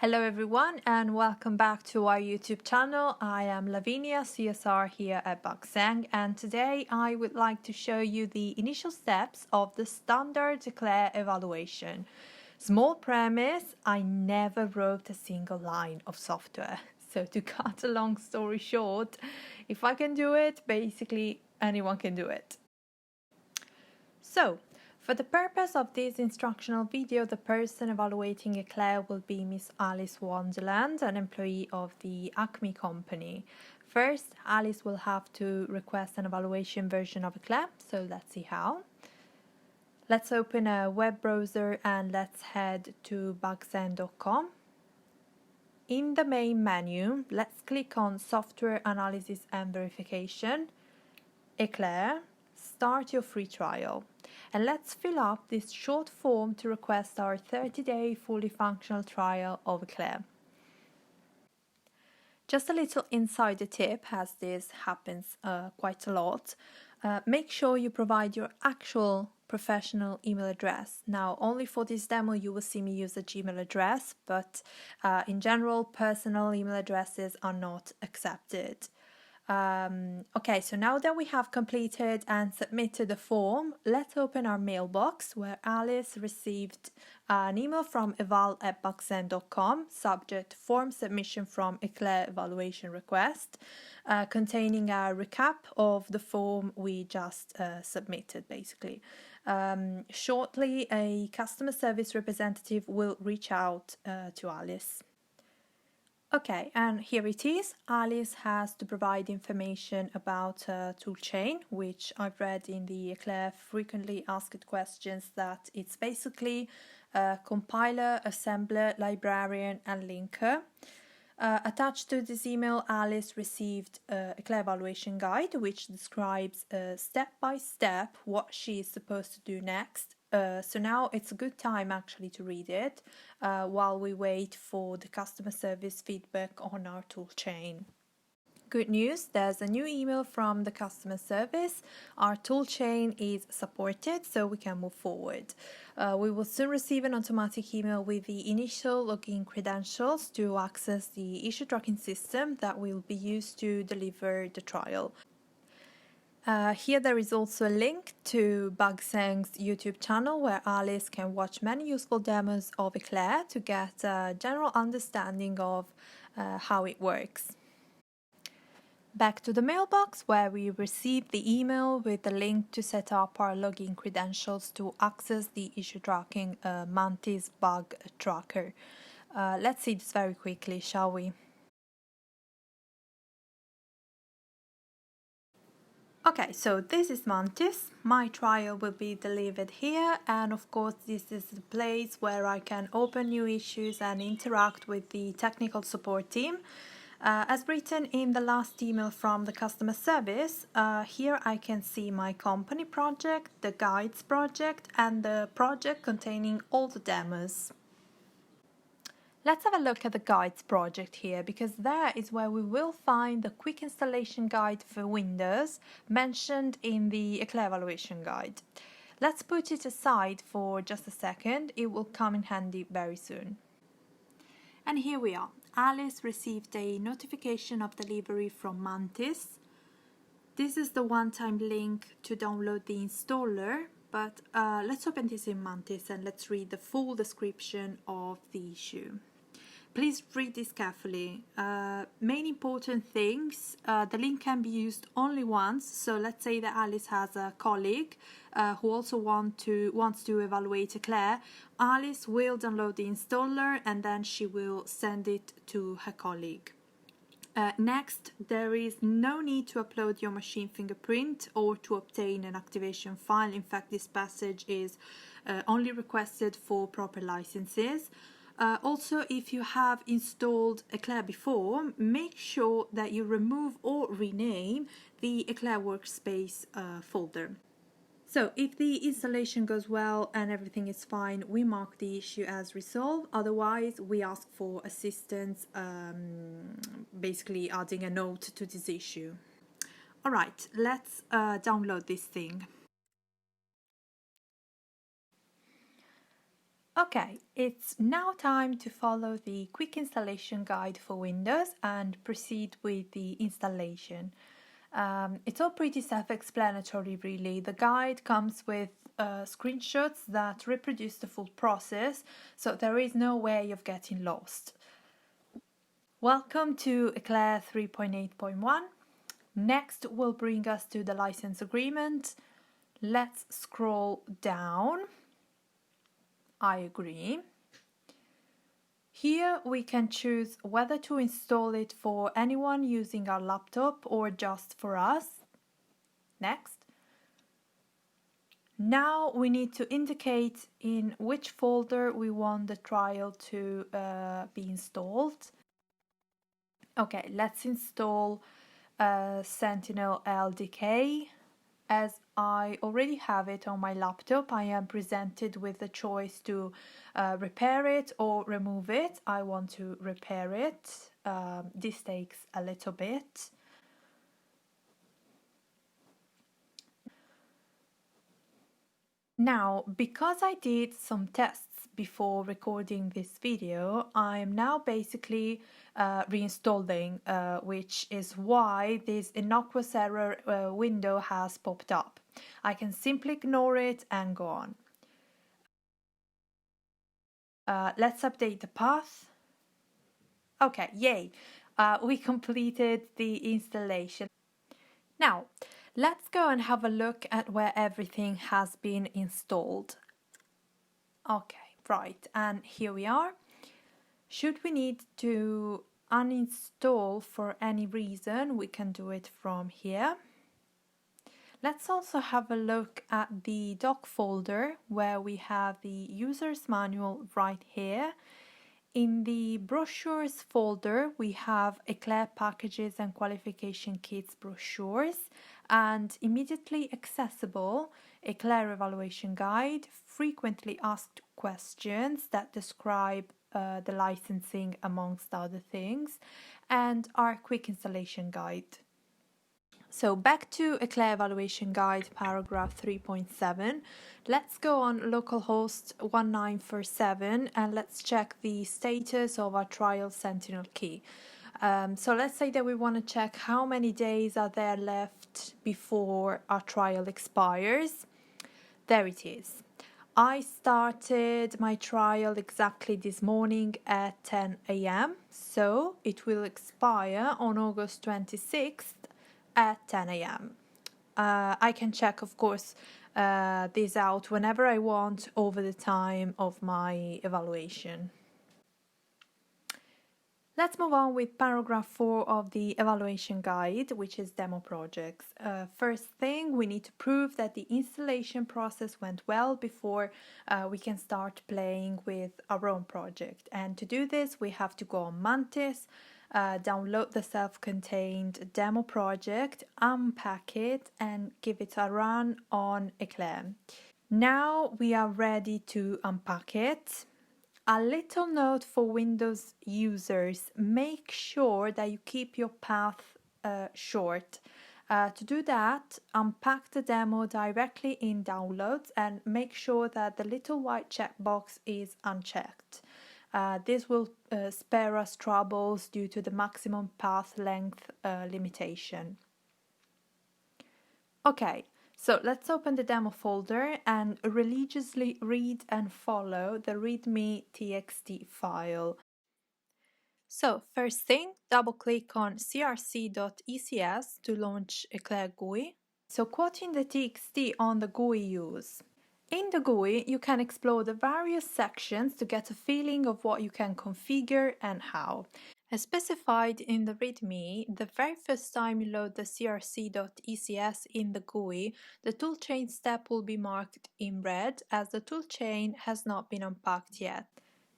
Hello everyone and welcome back to our YouTube channel. I am Lavinia, CSR here at BUGSENG, and today I would like to show you the initial steps of the standard ECLAIR evaluation. Small premise, I never wrote a single line of software. So to cut a long story short, if I can do it, basically anyone can do it. So, for the purpose of this instructional video, the person evaluating ECLAIR will be Miss Alice Wonderland, an employee of the Acme company. First, Alice will have to request an evaluation version of ECLAIR, so let's see how. Let's open a web browser and let's head to bugseng.com. In the main menu, let's click on Software Analysis and Verification, ECLAIR, Start your free trial. And let's fill up this short form to request our 30-day fully functional trial of ECLAIR. Just a little insider tip, as this happens quite a lot. Make sure you provide your actual professional email address. Now, only for this demo you will see me use a Gmail address, but in general, personal email addresses are not accepted. Okay, so now that we have completed and submitted the form, let's open our mailbox where Alice received an email from eval@bugseng.com, subject form submission from ECLAIR evaluation request, containing a recap of the form we just submitted, basically. Shortly, a customer service representative will reach out to Alice. Okay, and here it is. Alice has to provide information about toolchain, which I've read in the ECLAIR frequently asked questions that it's basically a compiler, assembler, librarian, and linker. Attached to this email, Alice received a ECLAIR evaluation guide, which describes step by step what she is supposed to do next. So now it's a good time actually to read it while we wait for the customer service feedback on our toolchain. Good news, there's a new email from the customer service. Our toolchain is supported, so we can move forward. We will soon receive an automatic email with the initial login credentials to access the issue tracking system that will be used to deliver the trial. Here there is also a link to BUGSENG's YouTube channel where Alice can watch many useful demos of ECLAIR to get a general understanding of how it works. Back to the mailbox where we received the email with the link to set up our login credentials to access the issue tracking Mantis bug tracker. Let's see this very quickly, shall we? Okay, so this is Mantis. My trial will be delivered here, and of course this is the place where I can open new issues and interact with the technical support team. As written in the last email from the customer service, here I can see my company project, the guides project, and the project containing all the demos. Let's have a look at the guides project here, because there is where we will find the quick installation guide for Windows mentioned in the ECLAIR evaluation guide. Let's put it aside for just a second, it will come in handy very soon. And here we are. Alice received a notification of delivery from Mantis. This is the one-time link to download the installer, but let's open this in Mantis and let's read the full description of the issue. Please read this carefully. Main important things, the link can be used only once, so let's say that Alice has a colleague who also wants to evaluate ECLAIR. Alice will download the installer and then she will send it to her colleague. Next, there is no need to upload your machine fingerprint or to obtain an activation file. In fact, this passage is only requested for proper licenses. Also, if you have installed ECLAIR before, make sure that you remove or rename the ECLAIR workspace folder. So, if the installation goes well and everything is fine, we mark the issue as resolved. Otherwise, we ask for assistance, basically adding a note to this issue. Alright, let's download this thing. Okay, it's now time to follow the quick installation guide for Windows and proceed with the installation. It's all pretty self-explanatory really. The guide comes with screenshots that reproduce the full process, so there is no way of getting lost. Welcome to ECLAIR 3.8.1. Next will bring us to the license agreement. Let's scroll down. I agree. Here we can choose whether to install it for anyone using our laptop or just for us. Next. Now we need to indicate in which folder we want the trial to be installed. Okay, let's install Sentinel LDK. As I already have it on my laptop, I am presented with the choice to repair it or remove it. I want to repair it. This takes a little bit. Now, because I did some tests before recording this video, I'm now basically reinstalling, which is why this innocuous error window has popped up. I can simply ignore it and go on. Let's update the path. Okay, yay! We completed the installation. Now, let's go and have a look at where everything has been installed. Okay, right, and here we are. Should we need to uninstall for any reason, we can do it from here. Let's also have a look at the doc folder where we have the user's manual right here. In the brochures folder, we have ECLAIR packages and qualification kits brochures, and immediately accessible ECLAIR evaluation guide, frequently asked questions that describe the licensing amongst other things, and our quick installation guide. So back to ECLAIR evaluation guide paragraph 3.7. Let's go on localhost 1947 and let's check the status of our trial Sentinel key. So let's say that we want to check how many days are there left before our trial expires. There it is. I started my trial exactly this morning at 10 a.m. So it will expire on August 26th at 10 a.m. I can check, of course, this out whenever I want over the time of my evaluation. Let's move on with paragraph 4 of the evaluation guide, which is demo projects. First thing, we need to prove that the installation process went well before we can start playing with our own project. And to do this, we have to go on Mantis, download the self-contained demo project, unpack it, and give it a run on ECLAIR. Now we are ready to unpack it. A little note for Windows users, make sure that you keep your path short. To do that, unpack the demo directly in Downloads and make sure that the little white checkbox is unchecked. This will spare us troubles due to the maximum path length limitation. Okay. So let's open the demo folder and religiously read and follow the readme.txt file. So first thing, double click on crc.ecs to launch ECLAIR GUI. So quoting the txt on the GUI use. In the GUI, you can explore the various sections to get a feeling of what you can configure and how. As specified in the README, the very first time you load the crc.ecs in the GUI, the toolchain step will be marked in red as the toolchain has not been unpacked yet.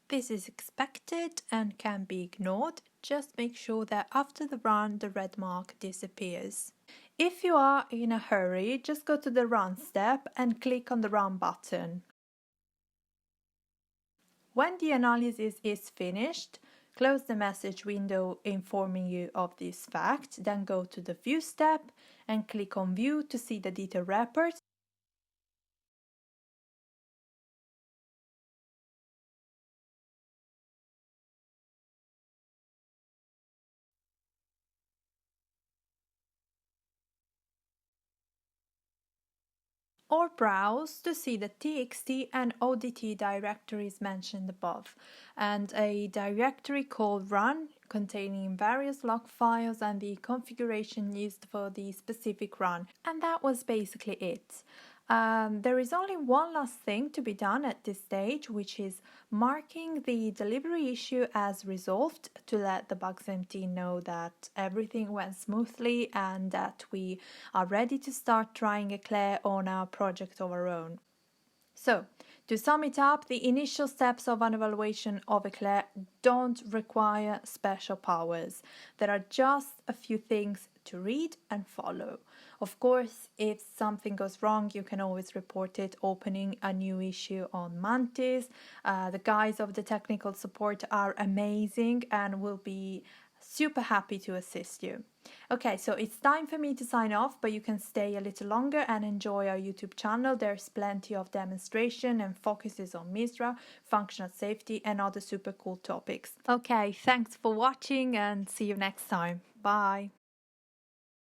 This is expected and can be ignored. Just make sure that after the run, the red mark disappears. If you are in a hurry, just go to the Run step and click on the Run button. When the analysis is finished, close the message window informing you of this fact, then go to the View step and click on View to see the detailed report. or browse to see the txt and odt directories mentioned above, and a directory called run containing various log files and the configuration used for the specific run. And that was basically it. There is only one last thing to be done at this stage, which is marking the delivery issue as resolved to let the BUGSENG team know that everything went smoothly and that we are ready to start trying ECLAIR on our project of our own. So, to sum it up, the initial steps of an evaluation of ECLAIR don't require special powers. There are just a few things to read and follow. Of course, if something goes wrong, you can always report it opening a new issue on Mantis. The guys of the technical support are amazing and will be super happy to assist you. Okay, so it's time for me to sign off, but you can stay a little longer and enjoy our YouTube channel. There's plenty of demonstration and focuses on MISRA, functional safety, and other super cool topics. Okay, thanks for watching and see you next time. Bye.